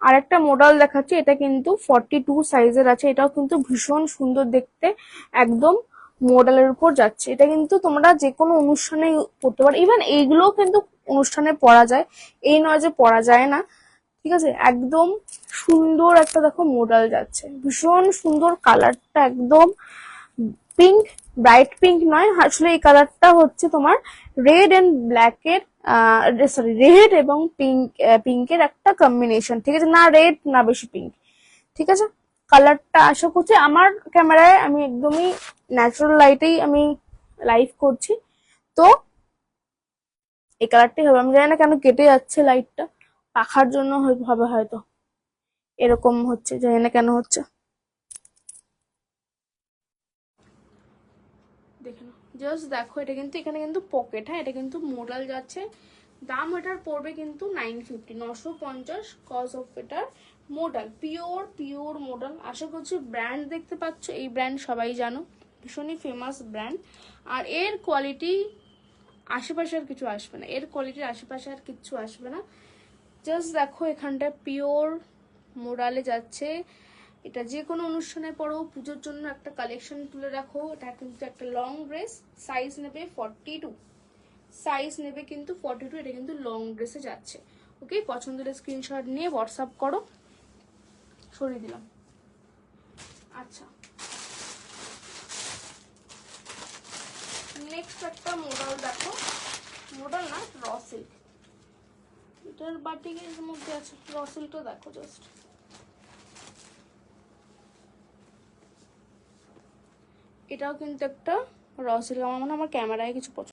আর একটা মডেল দেখাচ্ছি, এটা কিন্তু 42 সাইজের আছে, এটাও কিন্তু ভীষণ সুন্দর দেখতে, একদম মডেলের উপর যাচ্ছে। এটা কিন্তু তোমরা যে কোনো অনুষ্ঠানে পড়তে পারো, ইভেন এইগুলোও কিন্তু অনুষ্ঠানে পরা যায়, এই নয় যে পরা যায় না। ঠিক আছে, একদম সুন্দর একটা দেখো মডেল যাচ্ছে, ভীষণ সুন্দর কালারটা, একদম পিঙ্ক, ব্রাইট পিঙ্ক নয় আসলে, এই কালারটা হচ্ছে তোমার রেড এন্ড ব্ল্যাক এর, সরি রেড এবং পিঙ্ক, পিঙ্কের একটা কম্বিনেশন। ঠিক আছে, না রেড না বেশি পিঙ্ক। ঠিক আছে, কালারটা আশা করছি, আমার ক্যামেরায় আমি একদমই ন্যাচারাল লাইটেই আমি লাইভ করছি, তো এই কালারটাই হবে। আমি জানি না কেন কেটে যাচ্ছে লাইটটা, পাখার জন্য হবে হয়তো, এরকম হচ্ছে, জানি না কেন হচ্ছে। দেখে নাও, জাস্ট দেখো, এটা কিন্তু এখানে কিন্তু পকেট, হ্যাঁ এটা কিন্তু মোডাল যাচ্ছে। দাম এটার পড়বে কিন্তু 950, 950 কজ অফ এটার মোডাল, পিওর পিওর মোডাল। আশা করছি ব্র্যান্ড দেখতে পাচ্ছ, এই ব্র্যান্ড সবাই জানো, ভীষণই ফেমাস ব্র্যান্ড। আর এর কোয়ালিটি আশেপাশে আর কিছু আসবে না, এর কোয়ালিটির আশেপাশে আর কিছু আসবে না। জাস্ট দেখো, এখানটা পিওর মোডালে যাচ্ছে। এটা যে কোনো অনুষ্ঠানে পরো, পুজোর জন্য একটা কালেকশন তুলে রাখো। এটা কিন্তু একটা লং ড্রেস, সাইজ নেবে 42, সাইজ নেবে কিন্তু 42, এটা কিন্তু লং ড্রেসে যাচ্ছে। ওকে, পছন্দের স্ক্রিনশট নিয়ে হোয়াটসঅ্যাপ করো, সরিয়ে দিলাম। আচ্ছা, নেক্সট একটা মডেল দেখো, মডেল না র সিল্ক, এটার বাটিকের মধ্যে আছে, র সিল্কটা দেখো জাস্ট, এটাও কিন্তু একটা র সিল্ক। আমার মনে হয় আমার ক্যামেরায় কিছু